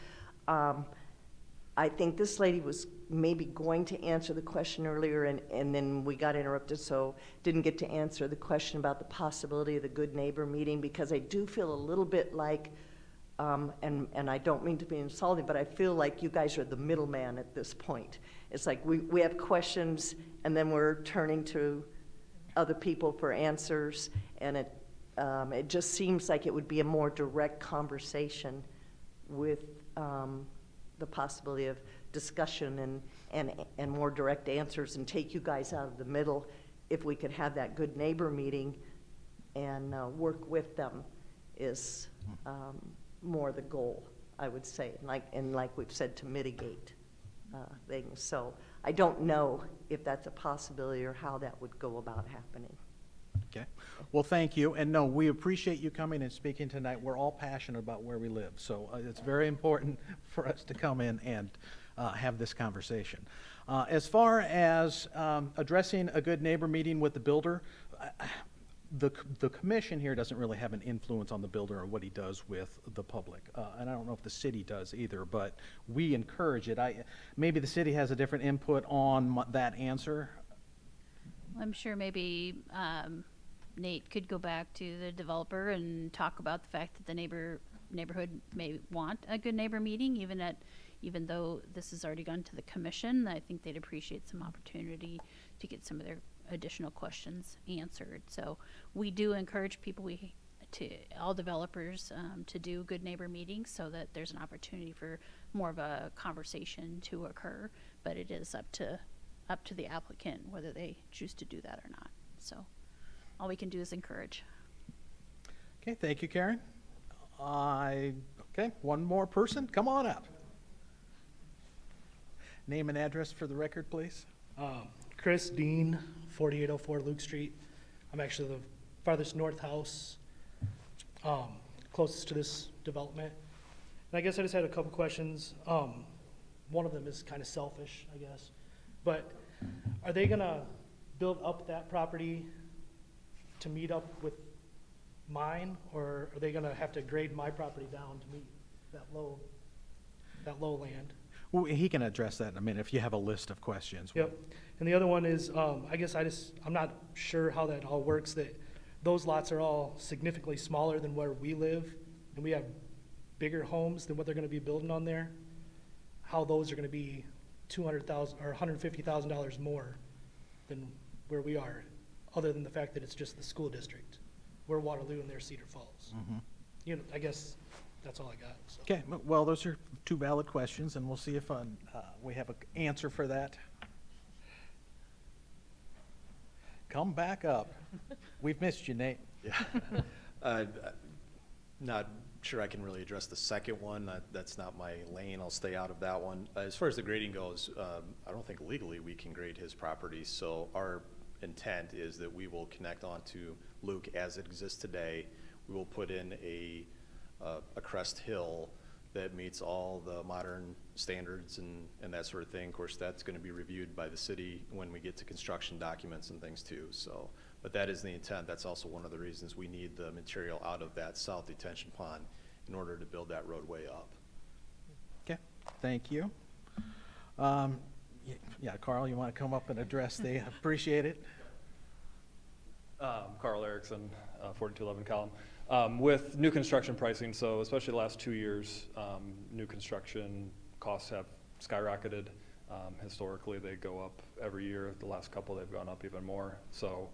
I think this lady was maybe going to answer the question earlier, and then we got interrupted, so didn't get to answer the question about the possibility of the good neighbor meeting, because I do feel a little bit like, and I don't mean to be insulting, but I feel like you guys are the middleman at this point. It's like we have questions, and then we're turning to other people for answers, and it just seems like it would be a more direct conversation with the possibility of discussion and more direct answers, and take you guys out of the middle if we could have that good neighbor meeting and work with them is more the goal, I would say, and like we've said, to mitigate things. So I don't know if that's a possibility or how that would go about happening. Okay. Well, thank you. And no, we appreciate you coming and speaking tonight. We're all passionate about where we live. So it's very important for us to come in and have this conversation. As far as addressing a good neighbor meeting with the builder, the commission here doesn't really have an influence on the builder or what he does with the public. And I don't know if the city does either, but we encourage it. Maybe the city has a different input on that answer. I'm sure maybe Nate could go back to the developer and talk about the fact that the neighborhood may want a good neighbor meeting, even though this has already gone to the commission. I think they'd appreciate some opportunity to get some of their additional questions answered. So we do encourage all developers to do good neighbor meetings so that there's an opportunity for more of a conversation to occur, but it is up to the applicant whether they choose to do that or not. So all we can do is encourage. Okay, thank you, Karen. Okay, one more person, come on up. Name and address for the record, please. Chris Dean, 4804 Luke Street. I'm actually the farthest north house, closest to this development. And I guess I just had a couple questions. One of them is kind of selfish, I guess. But are they gonna build up that property to meet up with mine, or are they gonna have to grade my property down to meet that low land? Well, he can address that in a minute if you have a list of questions. Yep. And the other one is, I guess I'm not sure how that all works, that those lots are all significantly smaller than where we live, and we have bigger homes than what they're gonna be building on there. How those are gonna be $200,000 or $150,000 more than where we are, other than the fact that it's just the school district. We're Waterloo and they're Cedar Falls. Mm-hmm. I guess that's all I got. So. Okay, well, those are two valid questions, and we'll see if we have an answer for that. Come back up. We've missed you, Nate. Yeah. Not sure I can really address the second one. That's not my lane. I'll stay out of that one. As far as the grading goes, I don't think legally we can grade his property. So our intent is that we will connect onto Luke as it exists today. We will put in a crest hill that meets all the modern standards and that sort of thing. Of course, that's going to be reviewed by the city when we get to construction documents and things too. So, but that is the intent. That's also one of the reasons we need the material out of that south detention pond in order to build that roadway up. Okay, thank you. Yeah, Carl, you want to come up and address the, appreciate it? Carl Erickson, 4211 Column. With new construction pricing, so especially the last 2 years, new construction costs have skyrocketed. Historically, they go up every year. The last couple, they've gone up even more. So,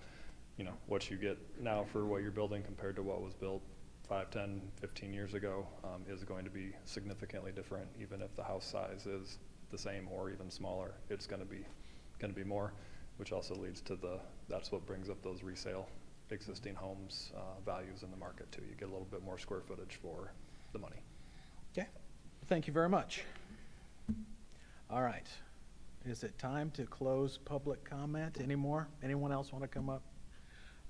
you know, what you get now for what you're building compared to what was built 5, 10, 15 years ago is going to be significantly different. Even if the house size is the same or even smaller, it's going to be more, which also leads to that's what brings up those resale existing homes values in the market too. You get a little bit more square footage for the money. Okay, thank you very much. All right, is it time to close public comment anymore? Anyone else want to come up?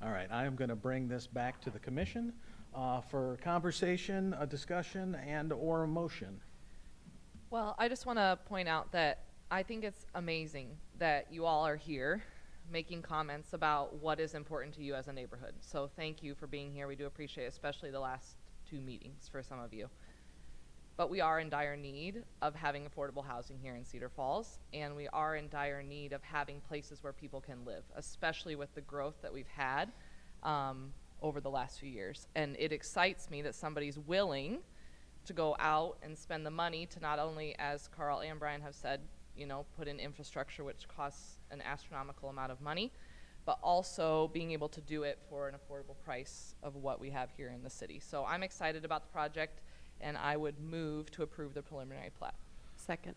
All right, I am going to bring this back to the commission for conversation, a discussion, and or a motion. Well, I just want to point out that I think it's amazing that you all are here making comments about what is important to you as a neighborhood. So thank you for being here. We do appreciate it, especially the last 2 meetings for some of you. But we are in dire need of having affordable housing here in Cedar Falls, and we are in dire need of having places where people can live, especially with the growth that we've had over the last few years. And it excites me that somebody's willing to go out and spend the money to not only, as Carl and Brian have said, you know, put in infrastructure, which costs an astronomical amount of money, but also being able to do it for an affordable price of what we have here in the city. So I'm excited about the project, and I would move to approve the preliminary plat. Second.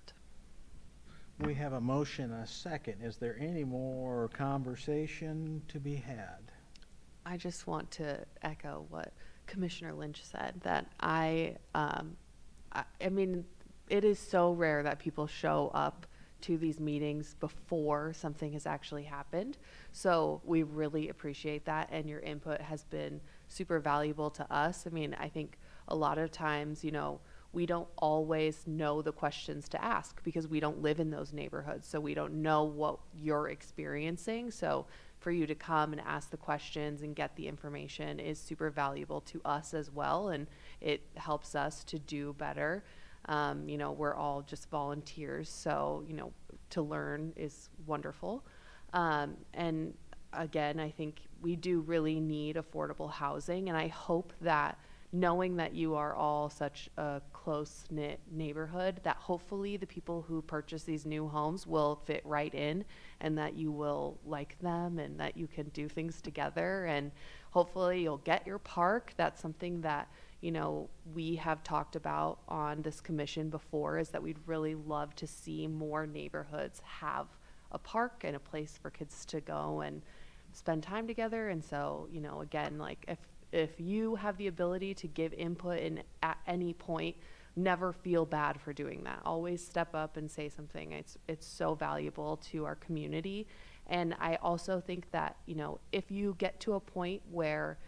We have a motion, a second. Is there any more conversation to be had? I just want to echo what Commissioner Lynch said, that I mean, it is so rare that people show up to these meetings before something has actually happened. So we really appreciate that, and your input has been super valuable to us. I mean, I think a lot of times, you know, we don't always know the questions to ask because we don't live in those neighborhoods. So we don't know what you're experiencing. So for you to come and ask the questions and get the information is super valuable to us as well. And it helps us to do better. You know, we're all just volunteers. So, you know, to learn is wonderful. And again, I think we do really need affordable housing. And I hope that knowing that you are all such a close-knit neighborhood, that hopefully the people who purchase these new homes will fit right in, and that you will like them, and that you can do things together, and hopefully you'll get your park. That's something that, you know, we have talked about on this commission before, is that we'd really love to see more neighborhoods have a park and a place for kids to go and spend time together. And so, you know, again, like if you have the ability to give input in at any point, never feel bad for doing that. Always step up and say something. It's so valuable to our community. And I also think that, you know, if you get to a point where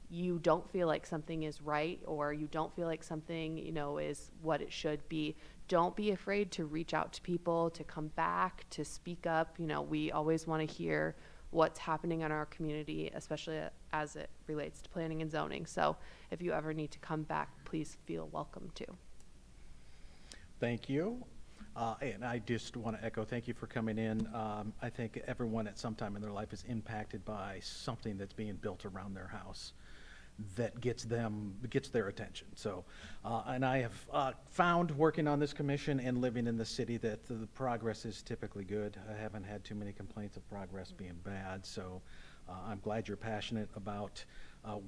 you don't feel like something is right, or you don't feel like something, you know, is what it should be, don't be afraid to reach out to people, to come back, to speak up. You know, we always want to hear what's happening in our community, especially as it relates to planning and zoning. So if you ever need to come back, please feel welcome to. Thank you. And I just want to echo, thank you for coming in. I think everyone at some time in their life is impacted by something that's being built around their house that gets their attention. So, and I have found working on this commission and living in the city that the progress is typically good. I haven't had too many complaints of progress being bad. So I'm glad you're passionate about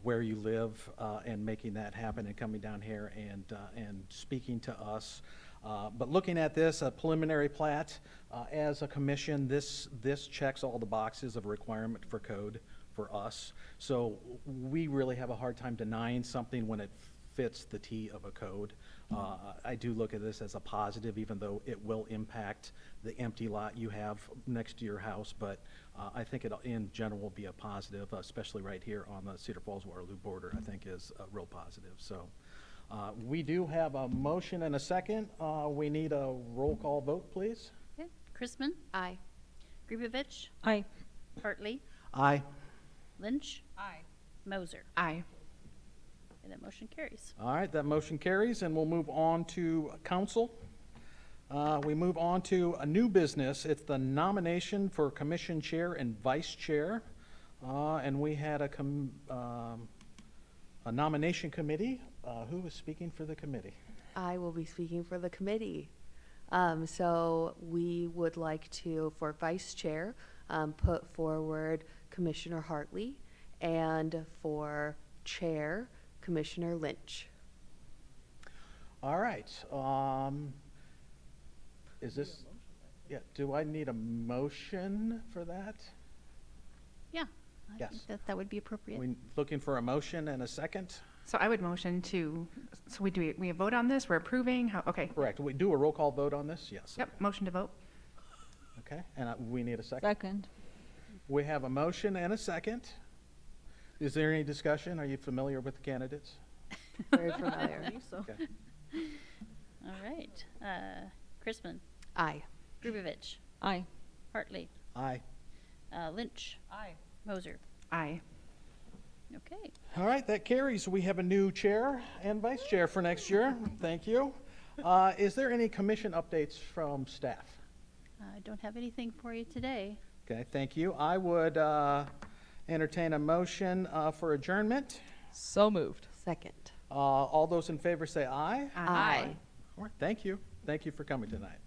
where you live and making that happen, and coming down here and speaking to us. But looking at this, a preliminary plat, as a commission, this checks all the boxes of requirement for code for us. So we really have a hard time denying something when it fits the T of a code. I do look at this as a positive, even though it will impact the empty lot you have next to your house. But I think it in general will be a positive, especially right here on the Cedar Falls Waterloo border. I think is a real positive. So we do have a motion and a second. We need a roll call vote, please. Okay. Chrisman? Aye. Gribovich? Aye. Hartley? Aye. Lynch? Aye. Moser? Aye. And that motion carries. All right, that motion carries, and we'll move on to council. We move on to a new business. It's the nomination for commission chair and vice chair. And we had a nomination committee. Who is speaking for the committee? I will be speaking for the committee. So we would like to, for vice chair, put forward Commissioner Hartley, and for chair, Commissioner Lynch. All right. Is this, yeah, do I need a motion for that? Yeah. I Yes. think that would be appropriate. We looking for a motion and a second? So I would motion to, so we vote on this, we're approving, how, okay. Correct. We do a roll call vote on this? Yes. Yep, motion to vote. Okay, and we need a second? Second. We have a motion and a second. Is there any discussion? Are you familiar with the candidates? Very familiar. Okay. All right. Chrisman, Aye. Grubevich, Aye. Hartley, Aye. Lynch, Aye. Moser. Aye. Okay. All right, that carries. We have a new chair and vice chair for next year. Thank you. Is there any commission updates from staff? I don't have anything for you today. Okay, thank you. I would entertain a motion for adjournment. So moved. Second. All those in favor say aye. Aye. All right, thank you. Thank you for coming tonight.